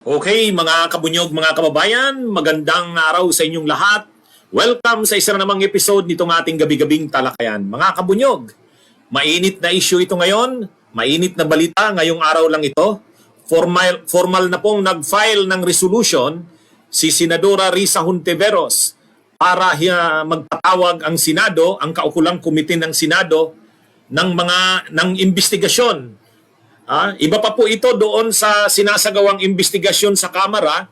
Okay, mga kabunyog, mga kababayan, magandang araw sa inyong lahat. Welcome sa isa na namang episode nitong ating gabi-gabing talakayan. Mga kabunyog, mainit na issue ito ngayon, mainit na balita ngayong araw lang ito. Formal na pong nag-file ng resolution si Senadora Risa Hontiveros para magpatawag ang Senado, ang kaukulang komite ng Senado ng investigasyon. Iba pa po ito doon sa sinasagawang investigasyon sa Kamara.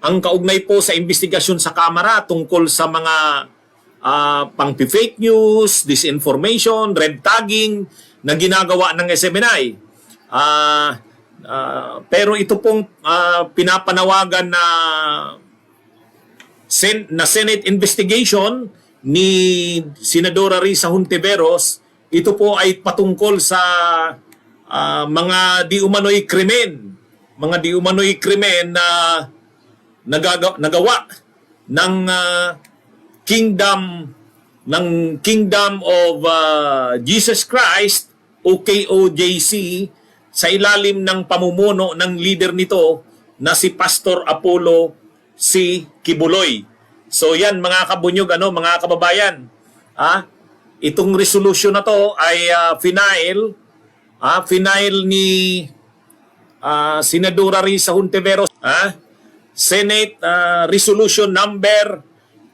Ang kaugnay po sa investigasyon sa Kamara tungkol sa mga pang-fake news, disinformation, red tagging na ginagawa ng SMNI. Pero ito pong pinapanawagan na Senate investigation ni Senadora Risa Hontiveros, ito po ay patungkol sa mga di umano'y krimen na nagawa ng Kingdom of Jesus Christ o KOJC sa ilalim ng pamumuno ng leader nito na si Pastor Apollo C. Kibuloy. So yan mga kabunyog, mga kababayan, itong resolution na to ay final ni Senadora Risa Hontiveros, Senate Resolution number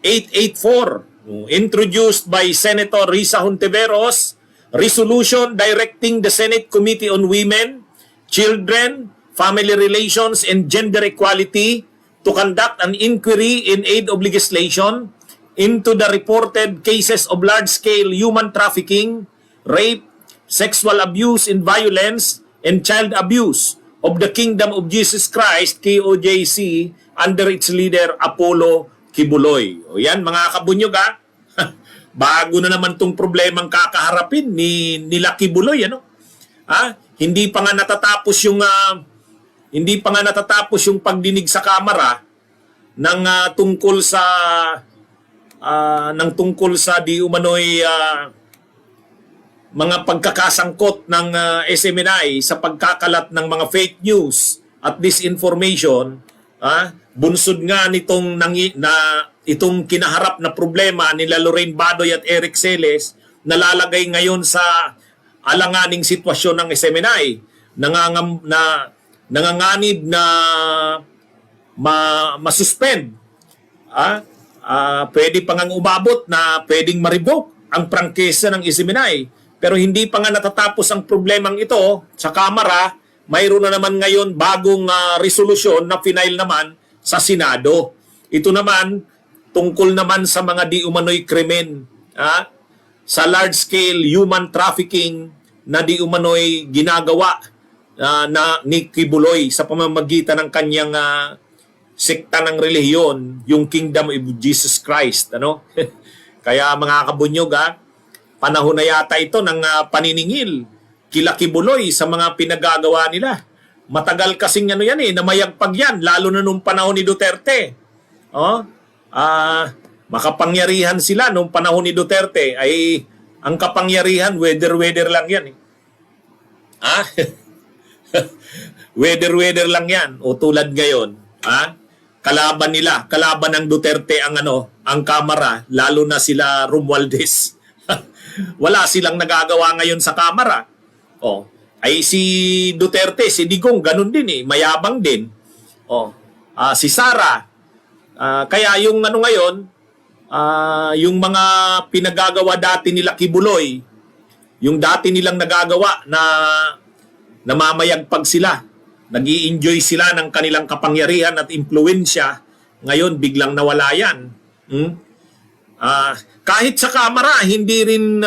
884, introduced by Senator Risa Hontiveros, resolution directing the Senate Committee on Women, Children, Family Relations, and Gender Equality to conduct an inquiry in aid of legislation into the reported cases of large-scale human trafficking, rape, sexual abuse and violence, and child abuse of the Kingdom of Jesus Christ, KOJC, under its leader, Apollo Kibuloy. O yan, mga kabunyog, bago na naman tong problemang kakaharapin nila Kibuloy, Hindi pa nga natatapos yung pagdinig sa Kamara ng tungkol sa di umano'y mga pagkakasangkot ng SMNI sa pagkakalat ng mga fake news at disinformation. Bunsod nga itong kinaharap na problema nila Lorraine Badoy at Eric Celes, nalalagay ngayon sa alanganing sitwasyon ng SMNI. Nanganganib na masuspend. Pwede pa ngang umabot na pwedeng ma-revoke ang prangkesa ng SMNI. Pero hindi pa nga natatapos ang problemang ito sa Kamara. Mayroon na naman ngayon bagong resolusyon na final naman sa Senado. Ito naman tungkol naman sa mga di umano'y krimen, sa large-scale human trafficking na di umano'y ginagawa na ni Kibuloy sa pamamagitan ng kanyang sekta ng relihiyon, yung Kingdom of Jesus Christ. Kaya mga kabunyog, panahon na yata ito ng paniningil kila Kibuloy sa mga pinagagawa nila. Matagal kasing namayagpag yan, lalo na nung panahon ni Duterte. Makapangyarihan sila nung panahon ni Duterte. Ay, ang kapangyarihan, weather lang yan. Weather lang yan. O tulad ngayon, kalaban ng Duterte ang Kamara, lalo na sila Romualdez. Wala silang nagagawa ngayon sa Kamara. Ay si Duterte, si Digong, ganun din mayabang din. Si Sara. Kaya yung ngayon, yung mga pinagagawa dati nila Kibuloy, yung dati nilang nagagawa na namamayagpag sila, nag-i-enjoy sila ng kanilang kapangyarihan at impluwensya, ngayon biglang nawala yan. Kahit sa Kamara, hindi rin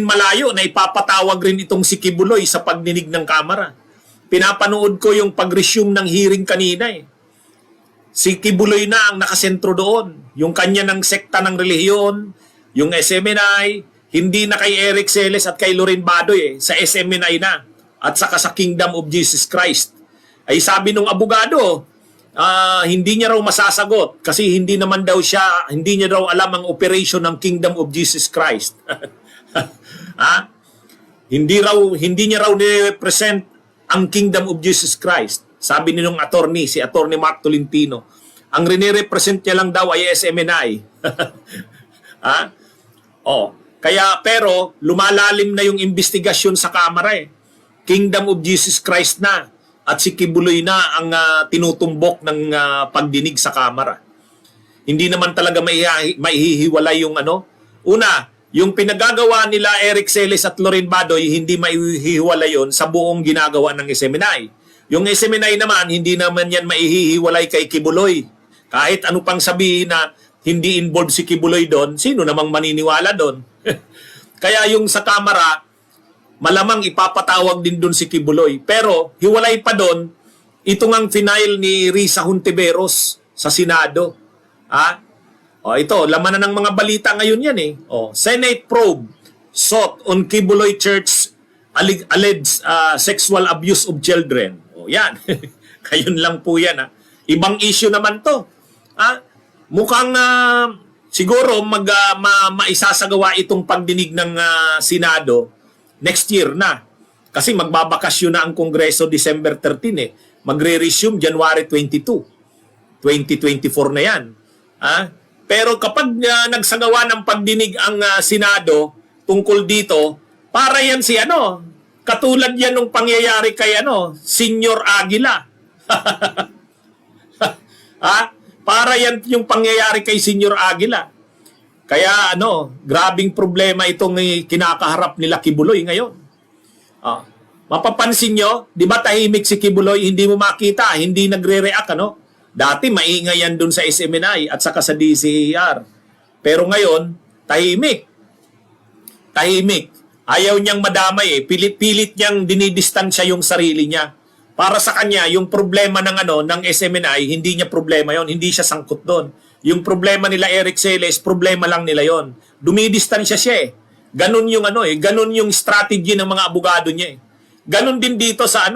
malayo na ipapatawag rin itong si Kibuloy sa pagdinig ng Kamara. Pinapanood ko yung pag-resume ng hearing kanina. Si Kibuloy na ang nakasentro doon. Yung kanya ng sekta ng relihiyon, yung SMNI, hindi na kay Eric Celes at kay Lorraine Badoy, sa SMNI na at saka sa Kingdom of Jesus Christ. Ay sabi nung abogado, hindi niya raw masasagot kasi hindi niya raw alam ang operation ng Kingdom of Jesus Christ. Hindi niya raw ni-represent ang Kingdom of Jesus Christ. Sabi ni nung attorney, si attorney Mark Tolentino, ang rinirepresent niya lang daw ay SMNI. Ha? Oh, kaya pero lumalalim na yung investigasyon sa Kamara eh. Kingdom of Jesus Christ na at si Kibuloy na ang tinutumbok ng pagdinig sa Kamara. Hindi naman talaga maihihiwalay yung ano. Una, yung pinagagawa nila Eric Celes at Loren Badoy, hindi maihihiwalay yon sa buong ginagawa ng SMNI. Yung SMNI naman, hindi naman yan maihihiwalay kay Kibuloy. Kahit ano pang sabihin na hindi involved si Kibuloy doon, sino namang maniniwala doon? Kaya yung sa Kamara, malamang ipapatawag din doon si Kibuloy. Pero hiwalay pa doon, ito ngang final ni Risa Hontiveros sa Senado. O ito, laman na ng mga balita ngayon yan eh. Senate probe sought on Kibuloy Church alleged sexual abuse of children. Yan. Kayun lang po yan. Ibang issue naman to. Mukhang siguro maisasagawa itong pagdinig ng Senado next year na. Kasi magbabakasyon na ang Kongreso December 13 eh. Magre-resume January 22. 2024 na yan. Pero kapag nagsagawa ng pagdinig ang Senado tungkol dito, para yan si katulad yan ng pangyayari kay Senior Aguila. Para yan yung pangyayari kay Senior Aguila. Kaya grabing problema itong kinakaharap nila Kibuloy ngayon. Mapapansin nyo, di ba tahimik si Kibuloy, hindi mo makita, hindi nagre-react Dati maingay yan dun sa SMNI at saka sa DCER. Pero ngayon, tahimik. Tahimik. Ayaw niyang madamay eh. Pilit-pilit niyang dinidistansya yung sarili niya. Para sa kanya, yung problema ng SMNI, hindi niya problema yon, hindi siya sangkot doon. Yung problema nila Eric Celes, problema lang nila yon. Dumidistansya siya eh. Ganun yung ganun yung strategy ng mga abogado niya eh. Ganun din dito sa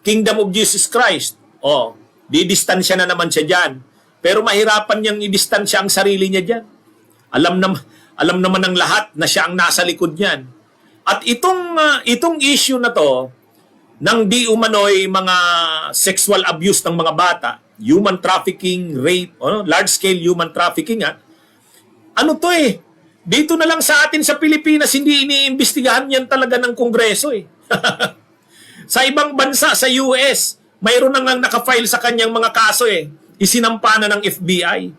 Kingdom of Jesus Christ. Didistansya na naman siya diyan. Pero mahirapan niyang idistansya ang sarili niya diyan. Alam naman ng lahat na siya ang nasa likod niyan. At itong issue na to ng di umano'y mga sexual abuse ng mga bata, human trafficking, rape, large-scale human trafficking, to eh. Dito na lang sa atin sa Pilipinas, hindi iniimbestigahan yan talaga ng Kongreso eh. Sa ibang bansa, sa US, mayroon na nga nakafile sa kanyang mga kaso eh. Isinampa na ng FBI.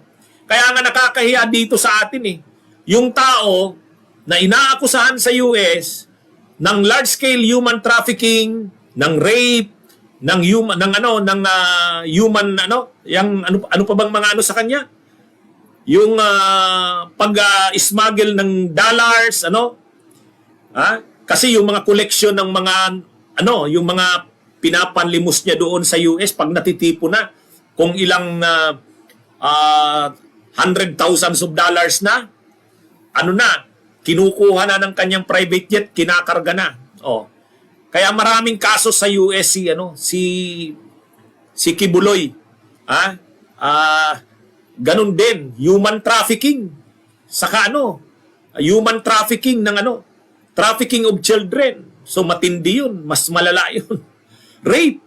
Kaya nga nakakahiya dito sa atin eh. Yung tao na inaakusahan sa US ng large-scale human trafficking, ng rape, ng human yung ano pa bang mga sa kanya? Yung pag-smuggle ng dollars, kasi yung mga collection ng mga yung mga pinapanlimos niya doon sa US pag natitipo na kung ilang hundred thousands of dollars na kinukuha na ng kanyang private jet, kinakarga na. Kaya maraming kaso sa US si Kibuloy. Ganun din, human trafficking. Saka human trafficking ng trafficking of children. So matindi yun, mas malala yun. Rape,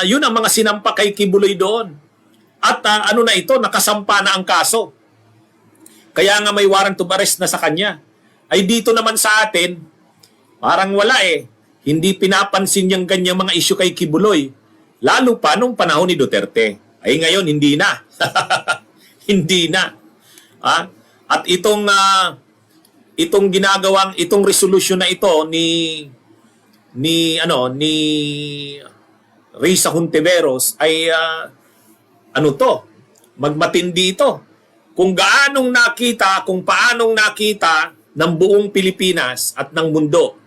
yun ang mga sinampa kay Kibuloy doon. At nakasampa na ang kaso. Kaya nga may warrant of arrest na sa kanya. Ay dito naman sa atin, parang wala eh. Hindi pinapansin yung ganyang mga issue kay Kibuloy. Lalo pa nung panahon ni Duterte. Ay ngayon, hindi na. Hindi na. At itong resolution na ito ni Risa Hontiveros ay magmatindi ito. Kung paanong nakita ng buong Pilipinas at ng mundo.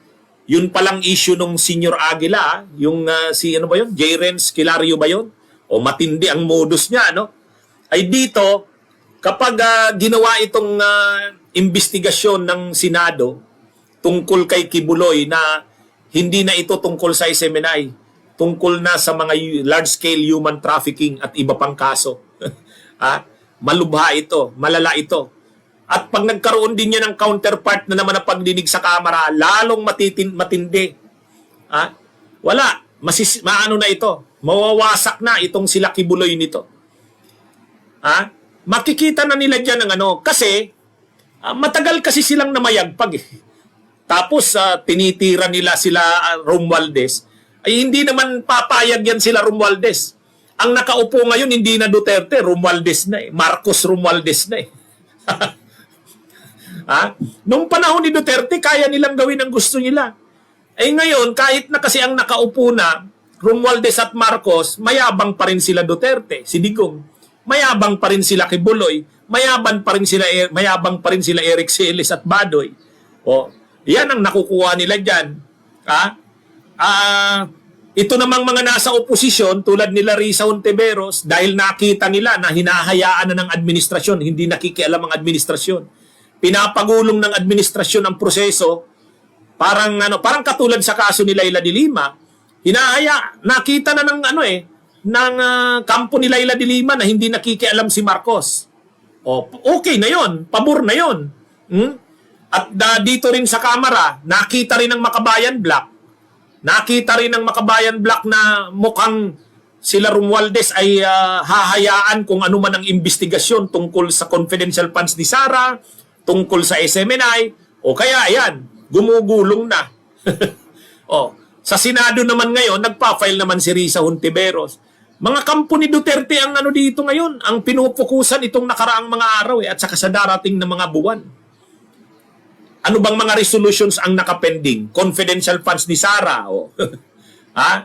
Yun palang issue nung Senior Aguila, yung J. Renz Kilario ba yun? O matindi ang modus niya, Ay dito, kapag ginawa itong investigasyon ng Senado tungkol kay Kibuloy na hindi na ito tungkol sa SMNI, tungkol na sa mga large-scale human trafficking at iba pang kaso. Malubha ito, malala ito. At pag nagkaroon din niya ng counterpart na naman na pagdinig sa Kamara, lalong matindi. Wala. maano na ito, mawawasak na itong sila Kibuloy nito. Makikita na nila dyan ng ano, kasi matagal kasi silang namayagpag eh. Tapos tinitira nila sila Romualdez. Ay hindi naman papayag yan sila Romualdez. Ang nakaupo ngayon hindi na Duterte, Romualdez na eh. Marcos Romualdez na eh. Nung panahon ni Duterte, kaya nilang gawin ang gusto nila. Eh ngayon, kahit na kasi ang nakaupo na, Romualdez at Marcos, mayabang pa rin sila Duterte, si Digong. Mayabang pa rin sila Kibuloy. Mayabang pa rin sila Eric Celes at Badoy. Yan ang nakukuha nila dyan. Ito namang mga nasa oposisyon, tulad nila Risa Hontiveros, dahil nakita nila na hinahayaan na ng administrasyon, hindi nakikialam ang administrasyon. Pinapagulong ng administrasyon ang proseso, parang katulad sa kaso ni Leila de Lima, nakita na ng kampo ni Leila de Lima na hindi nakikialam si Marcos. Okay na yon, pabor na yon. At dito rin sa Kamara, nakita rin ng Makabayan Black. Nakita rin ng Makabayan Black na mukhang sila Romualdez ay hahayaan kung ano man ang investigasyon tungkol sa confidential funds ni Sara, tungkol sa SMNI, o kaya ayan, gumugulong na. Sa Senado naman ngayon, nagpa-file naman si Risa Hontiveros. Mga kampo ni Duterte ang dito ngayon, ang pinupukusan itong nakaraang mga araw at saka sa darating na mga buwan. Ano bang mga resolutions ang nakapending? Confidential funds ni Sara,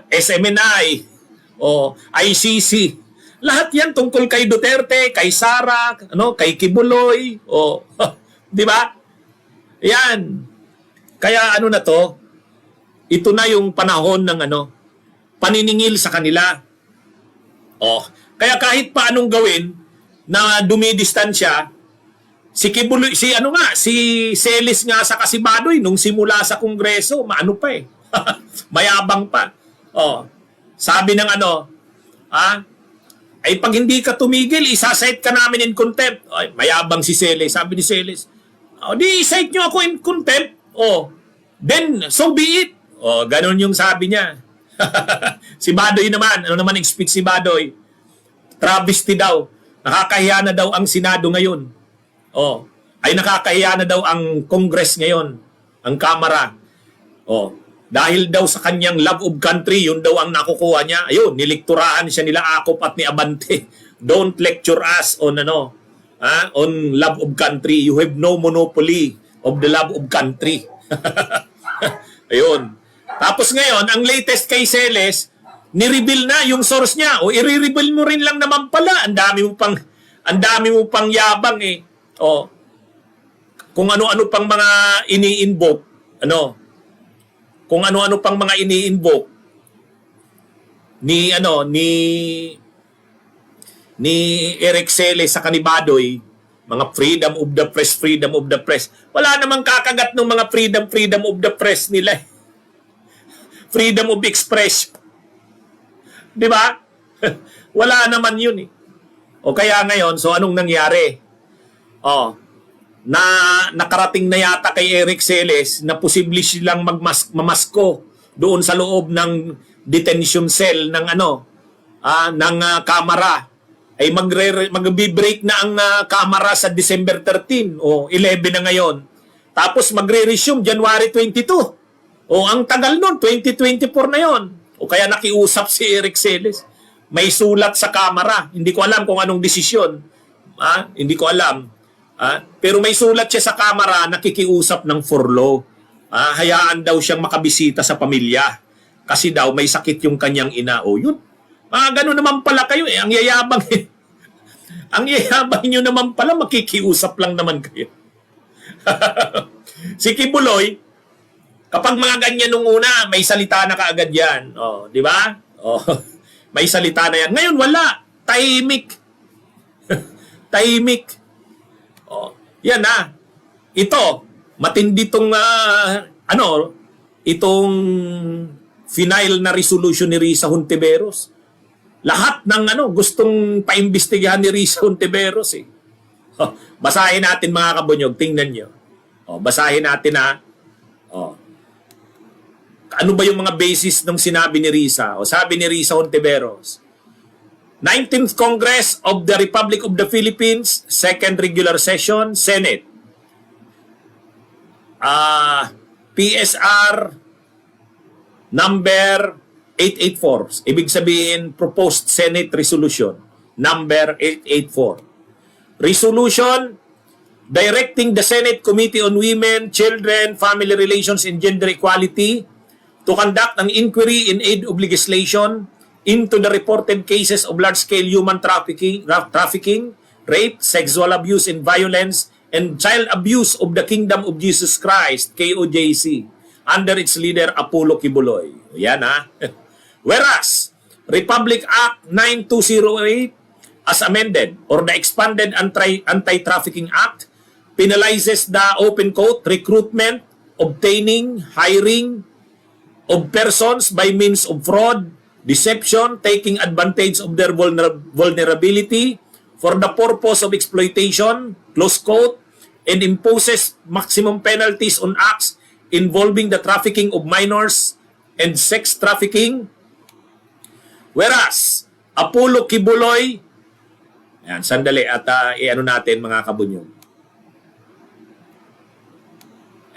SMNI, ICC. Lahat yan tungkol kay Duterte, kay Sara, kay Kibuloy, di ba? Yan. Kaya na to? Ito na yung panahon ng paniningil sa kanila. Kaya kahit pa anong gawin na dumidistansya, si Kibuloy, si Celes nga sa Badoy nung simula sa Kongreso, maano pa eh. Mayabang pa. Sabi ng ay pag hindi ka tumigil, isasite ka namin in contempt. Ay, mayabang si Celes. Sabi ni Celes, di cite nyo ako in contempt. Then, so be it. Ganon yung sabi niya. Si Badoy naman, ano naman ang speech si Badoy? Travesty daw. Nakakahiya na daw ang Senado ngayon. Ay nakakahiya na daw ang Congress ngayon, ang Kamara. Dahil daw sa kanyang love of country, yun daw ang nakukuha niya. Ayun, nilikturahan siya nila Akop at ni Abante. Don't lecture us on on love of country. You have no monopoly of the love of country. Ayun. Tapos ngayon, ang latest kay Celes, ni-reveal na yung source niya. I-reveal mo rin lang naman pala. Ang dami mo pang yabang eh. Kung ano-ano pang mga ini-invoke, kung ano-ano pang mga ini-invoke ni Eric Celes sa Badoy, mga freedom of the press. Wala namang kakagat ng mga freedom of the press nila. Freedom of expression. Di ba? Wala naman yun eh. Kaya ngayon, so anong nangyari? Na nakarating na yata kay Eric Celes na posible silang mamasko doon sa loob ng detention cell ng Kamara. Ay magbe-break na ang Kamara sa December 13 o 11 na ngayon. Tapos magre-resume January 22. Ang tagal nun, 2024 na yon. Kaya nakiusap si Eric Celes. May sulat sa Kamara. Hindi ko alam kung anong desisyon. Hindi ko alam. Pero may sulat siya sa Kamara, nakikiusap ng furlough. Hayaan daw siyang makabisita sa pamilya. Kasi daw may sakit yung kanyang ina. Yun. Gano'n naman pala kayo eh. Ang yayabang eh. Ang yayabang nyo naman pala, makikiusap lang naman kayo. Si Kibuloy, kapag mga ganyan nung una, may salita na kaagad yan. Di ba? May salita na yan. Ngayon, wala. Tahimik. Tahimik. Yan na. Ito, matindi tong, itong final na resolution ni Risa Hontiveros. Lahat ng gustong paimbestigahan ni Risa Hontiveros eh. Basahin natin mga kabunyog, tingnan nyo. Basahin natin ha. Ano ba yung mga basis ng sinabi ni Risa? O sabi ni Risa Hontiveros, 19th Congress of the Republic of the Philippines, second regular session, Senate. PSR number 884. Ibig sabihin, proposed Senate resolution number 884. Resolution directing the Senate Committee on Women, Children, Family Relations, and Gender Equality to conduct an inquiry in aid of legislation into the reported cases of large-scale human trafficking, rape, sexual abuse and violence, and child abuse of the Kingdom of Jesus Christ, KOJC, under its leader, Apollo Kibuloy. Yan ha. Whereas, Republic Act 9208, as amended, or the expanded Anti-Trafficking Act, penalizes the open quote, recruitment, obtaining, hiring of persons by means of fraud, deception, taking advantage of their vulnerability for the purpose of exploitation, close quote, and imposes maximum penalties on acts involving the trafficking of minors and sex trafficking. Whereas, Apollo Kibuloy, ayan, sandali at i-ano natin mga kabunyog.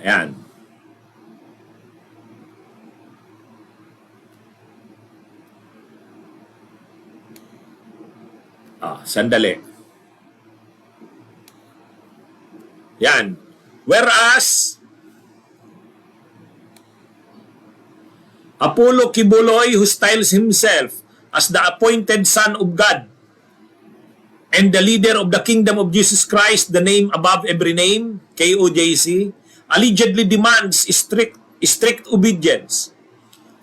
Ayan. Sandali. Yan. Whereas, Apollo Kibuloy, who styles himself as the appointed Son of God and the leader of the Kingdom of Jesus Christ, the name above every name, KOJC, allegedly demands strict obedience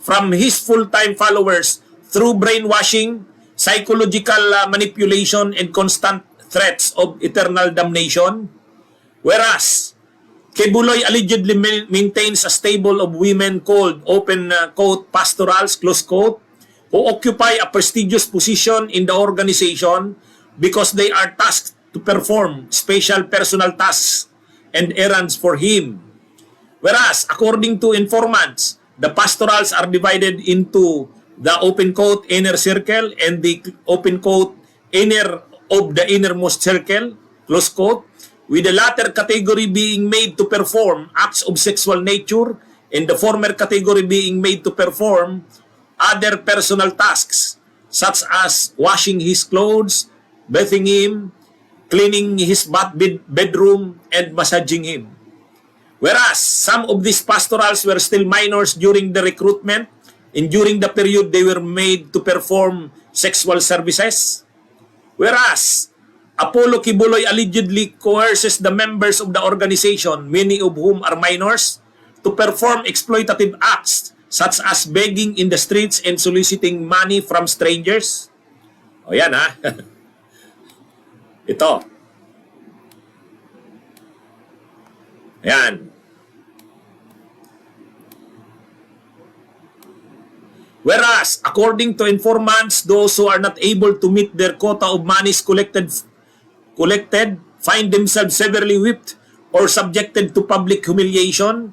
from his full-time followers through brainwashing, psychological manipulation, and constant threats of eternal damnation. Whereas, Kibuloy allegedly maintains a stable of women called open quote pastorals, close quote, who occupy a prestigious position in the organization because they are tasked to perform special personal tasks and errands for him. Whereas, according to informants, the pastorals are divided into the open quote inner circle and the open quote inner of the innermost circle, close quote, with the latter category being made to perform acts of sexual nature and the former category being made to perform other personal tasks such as washing his clothes, bathing him, cleaning his bedroom, and massaging him. Whereas some of these pastorals were still minors during the recruitment and during the period they were made to perform sexual services. Whereas, Apollo Kibuloy allegedly coerces the members of the organization, many of whom are minors, to perform exploitative acts such as begging in the streets and soliciting money from strangers. O yan ha. Ito. Yan. Whereas, according to informants, those who are not able to meet their quota of monies collected find themselves severely whipped or subjected to public humiliation.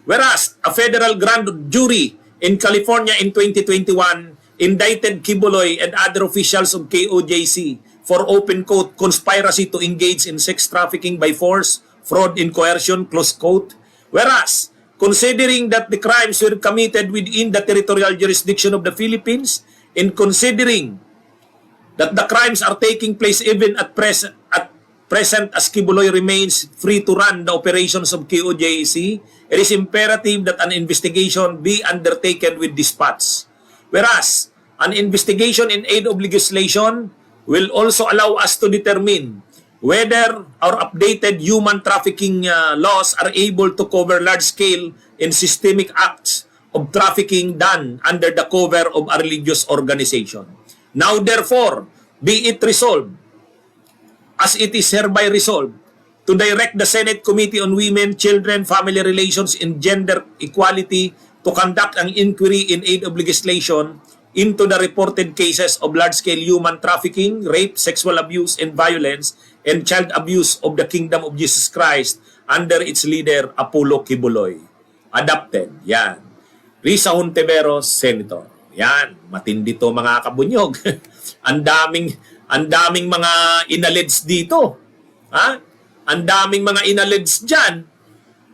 Whereas, a federal grand jury in California in 2021 indicted Kibuloy and other officials of KOJC for open quote conspiracy to engage in sex trafficking by force, fraud, and coercion, close quote. Whereas, considering that the crimes were committed within the territorial jurisdiction of the Philippines, and considering that the crimes are taking place even at present as Kibuloy remains free to run the operations of KOJC, it is imperative that an investigation be undertaken with dispatch. Whereas, an investigation in aid of legislation will also allow us to determine whether our updated human trafficking laws are able to cover large-scale and systemic acts of trafficking done under the cover of a religious organization. Now, therefore, be it resolved, as it is hereby resolved, to direct the Senate Committee on Women, Children, Family Relations, and Gender Equality to conduct an inquiry in aid of legislation into the reported cases of large-scale human trafficking, rape, sexual abuse, and violence, and child abuse of the Kingdom of Jesus Christ under its leader, Apollo Kibuloy. Adopted. Yan. Risa Hontiveros, Senator. Yan, matindi to mga kabunyog. ang daming mga inalleged dito. Ha? Ang daming mga inalleged dyan.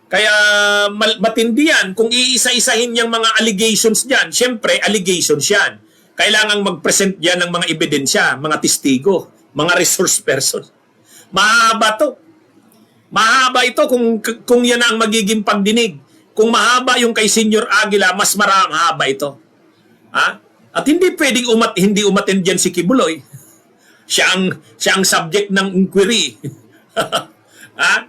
Kaya matindi yan. Kung iisa-isahin yung mga allegations dyan, syempre, allegations yan. Kailangang mag-present yan ng mga ebidensya, mga testigo, mga resource person. Mahaba to. Mahaba ito kung yan ang magiging pagdinig. Kung mahaba yung kay Senior Aguila, mas mahaba ito. Ha? At hindi pwedeng hindi umattend dyan si Kibuloy. Siya ang subject ng inquiry. Ha?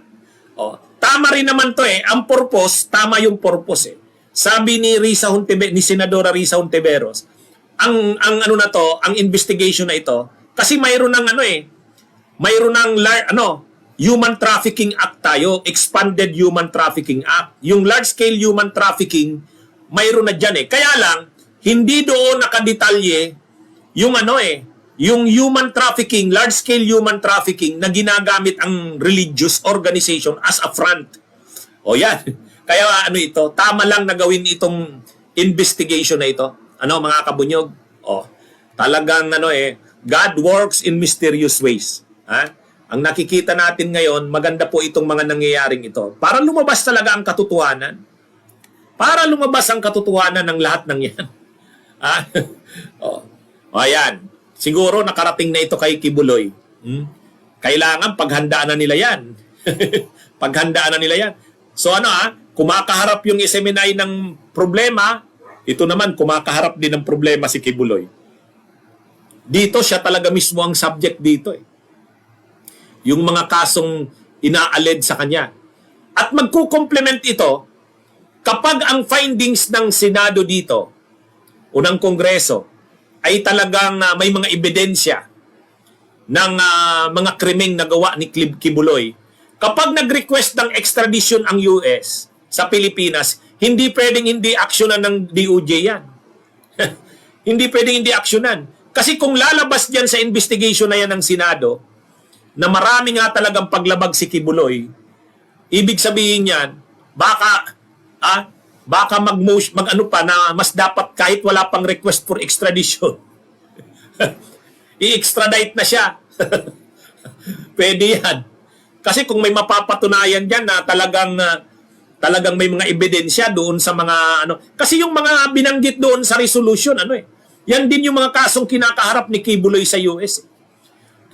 Oh, tama rin naman to eh. Ang purpose, tama yung purpose eh. Sabi ni Senadora Risa Hontiveros, ang ano na to, ang investigation na ito, kasi mayroon ng mayroon ng Human Trafficking Act tayo, Expanded Human Trafficking Act. Yung large-scale human trafficking, mayroon na dyan eh. Kaya lang, hindi doon nakadetalye yung yung human trafficking, large-scale human trafficking na ginagamit ang religious organization as a front. O yan. Kaya ito, tama lang na gawin itong investigation na ito. Mga kabunyog? O, talagang God works in mysterious ways. Ha? Ang nakikita natin ngayon, maganda po itong mga nangyayaring ito. Para lumabas talaga ang katotohanan. Para lumabas ang katotohanan ng lahat ng yan. Ayan. Siguro nakarating na ito kay Kibuloy. Kailangan paghandaan na nila yan. Paghandaan na nila yan. So kumakaharap yung SMNI ng problema, ito naman kumakaharap din ng problema si Kibuloy. Dito siya talaga mismo ang subject dito eh. Yung mga kasong ina-allege sa kanya. At magkukomplement ito kapag ang findings ng Senado dito o ng Kongreso ay talagang may mga ebidensya ng mga krimeng nagawa ni Kibuloy. Kapag nag-request ng extradition ang US sa Pilipinas, hindi pwedeng hindi aksyonan ng DOJ yan. Hindi pwedeng hindi aksyonan. Kasi kung lalabas diyan sa investigation na yan ng Senado, na marami nga talagang paglabag si Kibuloy, ibig sabihin yan, baka na mas dapat kahit wala pang request for extradition. I-extradite na siya. Pwede yan. Kasi kung may mapapatunayan dyan na talagang may mga ebidensya doon sa mga kasi yung mga binanggit doon sa resolution, yan din yung mga kasong kinakaharap ni Kibuloy sa US.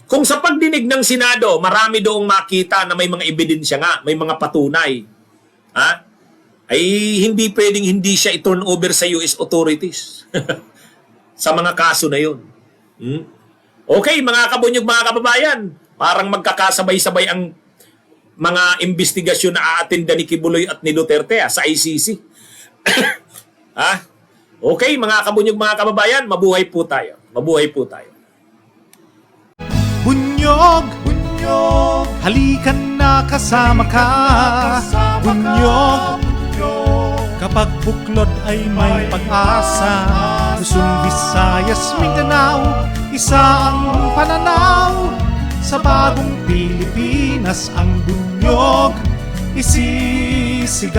Kung sa pagdinig ng Senado, marami doong makita na may mga ebidensya nga, may mga patunay, ay hindi pwedeng hindi siya i-turn over sa US authorities sa mga kaso na yun. Okay, mga kabunyog, mga kababayan, parang magkakasabay-sabay ang mga investigasyon na aatinda ni Kibuloy at ni Duterte sa ICC. Okay, mga kabunyog, mga kababayan, mabuhay po tayo. Mabuhay po tayo. Bunyog, halikan na kasama ka. Bunyog, kapag buklod ay may pag-asa. Luzon, Visayas, Mindanao, isa ang pananaw. Sa bagong Pilipinas ang bunyog isisigaw.